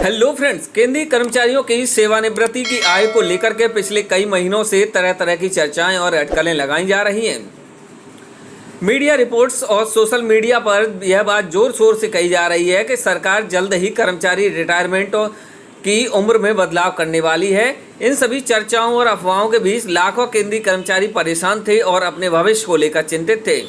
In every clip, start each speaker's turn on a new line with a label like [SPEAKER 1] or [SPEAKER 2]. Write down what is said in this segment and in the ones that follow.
[SPEAKER 1] Hello friends, केंद्रीय कर्मचारियों की सेवानिवृत्ति की आय को लेकर के पिछले कई महीनों से तरह तरह की चर्चाएं और अटकलें लगाई जा रही हैं। मीडिया रिपोर्ट्स और सोशल मीडिया पर यह बात जोर शोर से कही जा रही है कि सरकार जल्द ही कर्मचारी रिटायरमेंट की उम्र में बदलाव करने वाली है। इन सभी चर्चाओं और अफवाहों के बीच लाखों केंद्रीय कर्मचारी परेशान थे और अपने भविष्य को लेकर चिंतित थे।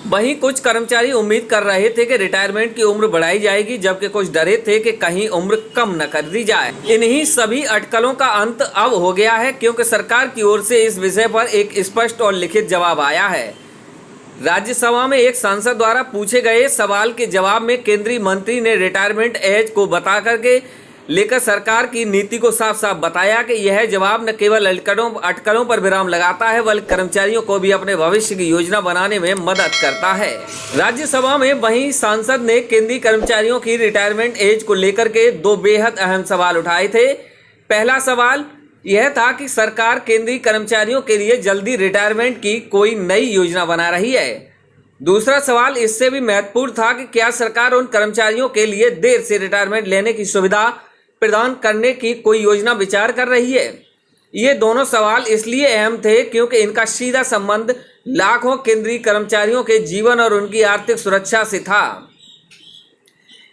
[SPEAKER 1] वहीं कुछ कर्मचारी उम्मीद कर रहे थे कि रिटायरमेंट की उम्र बढ़ाई जाएगी, जबकि कुछ डरे थे कि कहीं उम्र कम न कर दी जाए। इन्हीं सभी अटकलों का अंत अब हो गया है, क्योंकि सरकार की ओर से इस विषय पर एक स्पष्ट और लिखित जवाब आया है। राज्यसभा में एक सांसद द्वारा पूछे गए सवाल के जवाब में केंद्रीय मंत्री ने रिटायरमेंट एज को बता करके लेकर सरकार की नीति को साफ साफ बताया कि यह जवाब न केवल अटकलों पर विराम लगाता है, बल्कि कर्मचारियों को भी अपने भविष्य की योजना बनाने में मदद करता है। राज्यसभा में वहीं सांसद ने केंद्रीय कर्मचारियों की रिटायरमेंट एज को लेकर के दो बेहद अहम सवाल उठाए थे। पहला सवाल यह था कि सरकार केंद्रीय कर्मचारियों के लिए जल्दी रिटायरमेंट की कोई नई योजना बना रही है। दूसरा सवाल इससे भी महत्वपूर्ण था कि क्या सरकार उन कर्मचारियों के लिए देर से रिटायरमेंट लेने की सुविधा प्रदान करने की कोई योजना विचार कर रही है। ये दोनों सवाल इसलिए अहम थे क्योंकि इनका सीधा संबंध लाखों केंद्रीय कर्मचारियों के जीवन और उनकी आर्थिक सुरक्षा से था।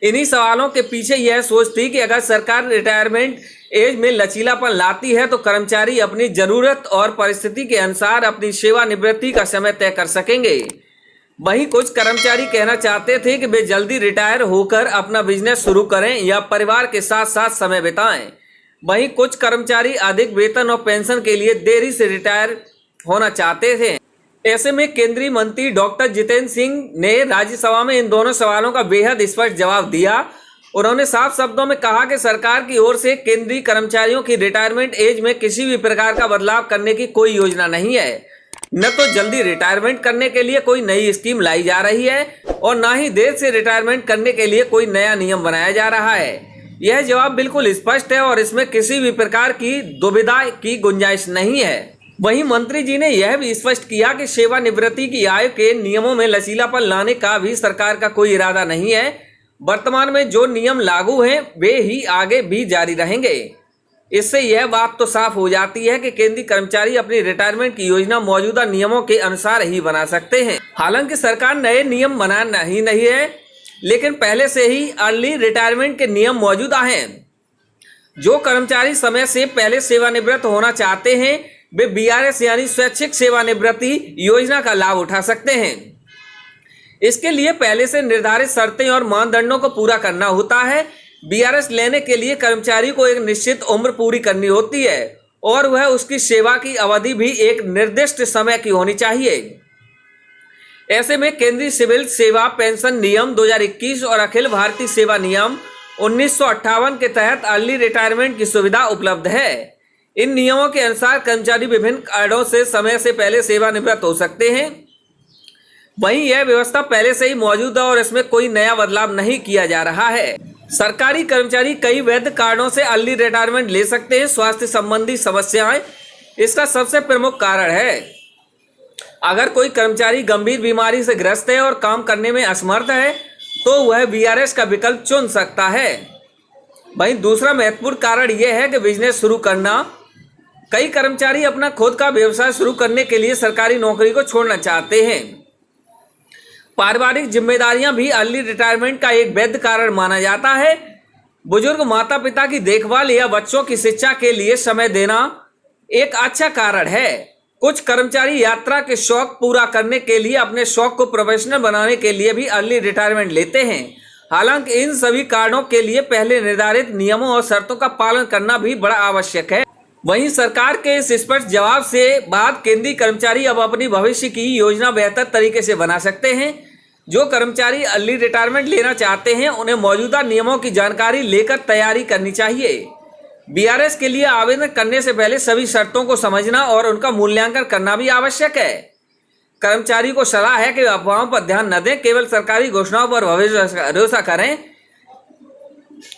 [SPEAKER 1] इन्हीं सवालों के पीछे यह सोच थी कि अगर सरकार रिटायरमेंट एज में लचीलापन लाती है तो कर्मचारी अपनी जरूरत और परिस्थिति के अनुसार अपनी सेवानिवृत्ति का समय तय कर सकेंगे। वहीं कुछ कर्मचारी कहना चाहते थे कि वे जल्दी रिटायर होकर अपना बिजनेस शुरू करें या परिवार के साथ साथ समय बिताएं। वहीं कुछ कर्मचारी अधिक वेतन और पेंशन के लिए देरी से रिटायर होना चाहते थे। ऐसे में केंद्रीय मंत्री डॉक्टर जितेंद्र सिंह ने राज्यसभा में इन दोनों सवालों का बेहद स्पष्ट जवाब दिया। उन्होंने साफ शब्दों में कहा कि सरकार की ओर से केंद्रीय कर्मचारियों की रिटायरमेंट एज में किसी भी प्रकार का बदलाव करने की कोई योजना नहीं है। न तो जल्दी रिटायरमेंट करने के लिए कोई नई स्कीम लाई जा रही है और न ही देर से रिटायरमेंट करने के लिए कोई नया नियम बनाया जा रहा है। यह जवाब बिल्कुल स्पष्ट है और इसमें किसी भी प्रकार की दुविधा की गुंजाइश नहीं है। वहीं मंत्री जी ने यह भी स्पष्ट किया कि सेवानिवृत्ति की आयु के नियमों में लचीलापन लाने का भी सरकार का कोई इरादा नहीं है। वर्तमान में जो नियम लागू हैं वे ही आगे भी जारी रहेंगे। इससे यह बात तो साफ हो जाती है कि केंद्रीय कर्मचारी अपनी रिटायरमेंट की योजना मौजूदा नियमों के अनुसार ही बना सकते हैं। हालांकि सरकार नए नियम बनाना ही नहीं है, लेकिन पहले से ही अर्ली रिटायरमेंट के नियम मौजूदा हैं। जो कर्मचारी समय से पहले सेवानिवृत्त होना चाहते हैं वे बीआरएस यानी स्वैच्छिक सेवानिवृत्ति योजना का लाभ उठा सकते हैं। इसके लिए पहले से निर्धारित शर्तें और मानदंडों को पूरा करना होता है। बीआरएस लेने के लिए कर्मचारी को एक निश्चित उम्र पूरी करनी होती है और वह उसकी सेवा की अवधि भी एक निर्दिष्ट समय की होनी चाहिए। ऐसे में केंद्रीय सिविल सेवा पेंशन नियम 2021 और अखिल भारतीय सेवा नियम 1958 के तहत अर्ली रिटायरमेंट की सुविधा उपलब्ध है। इन नियमों के अनुसार कर्मचारी विभिन्न कारणों से समय से पहले सेवानिवृत्त हो सकते हैं। वहीं यह व्यवस्था पहले से ही मौजूद है और इसमें कोई नया बदलाव नहीं किया जा रहा है। सरकारी कर्मचारी कई वैध कारणों से अर्ली रिटायरमेंट ले सकते हैं। स्वास्थ्य संबंधी समस्याएं इसका सबसे प्रमुख कारण है। अगर कोई कर्मचारी गंभीर बीमारी से ग्रस्त है और काम करने में असमर्थ है तो वह बीआरएस का विकल्प चुन सकता है। वहीं दूसरा महत्वपूर्ण कारण यह है कि बिजनेस शुरू करना। कई कर्मचारी अपना खुद का व्यवसाय शुरू करने के लिए सरकारी नौकरी को छोड़ना चाहते हैं। पारिवारिक जिम्मेदारियां भी अर्ली रिटायरमेंट का एक वैध कारण माना जाता है। बुजुर्ग माता पिता की देखभाल या बच्चों की शिक्षा के लिए समय देना एक अच्छा कारण है। कुछ कर्मचारी यात्रा के शौक पूरा करने के लिए अपने शौक को प्रोफेशनल बनाने के लिए भी अर्ली रिटायरमेंट लेते हैं। हालांकि इन सभी कारणों के लिए पहले निर्धारित नियमों और शर्तों का पालन करना भी बड़ा आवश्यक है। वहीं सरकार के इस स्पष्ट जवाब से बाद केंद्रीय कर्मचारी अब अपनी भविष्य की योजना बेहतर तरीके से बना सकते हैं। जो कर्मचारी अर्ली रिटायरमेंट लेना चाहते हैं उन्हें मौजूदा नियमों की जानकारी लेकर तैयारी करनी चाहिए। बीआरएस के लिए आवेदन करने से पहले सभी शर्तों को समझना और उनका मूल्यांकन करना भी आवश्यक है। कर्मचारी को सलाह है कि अफवाहों पर ध्यान न दें, केवल सरकारी घोषणाओं पर भरोसा करें।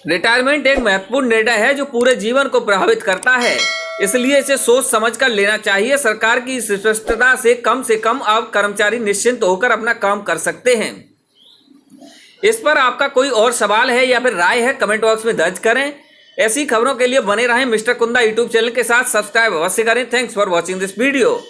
[SPEAKER 1] रिटायरमेंट एक महत्वपूर्ण निर्णय है जो पूरे जीवन को प्रभावित करता है, इसलिए इसे सोच समझकर लेना चाहिए। सरकार की स्पष्टता से कम अब कर्मचारी निश्चिंत होकर अपना काम कर सकते हैं। इस पर आपका कोई और सवाल है या फिर राय है, कमेंट बॉक्स में दर्ज करें। ऐसी खबरों के लिए बने रहें मिस्टर कुंदा यूट्यूब चैनल के साथ, सब्सक्राइब अवश्य करें। Thanks for watching this video.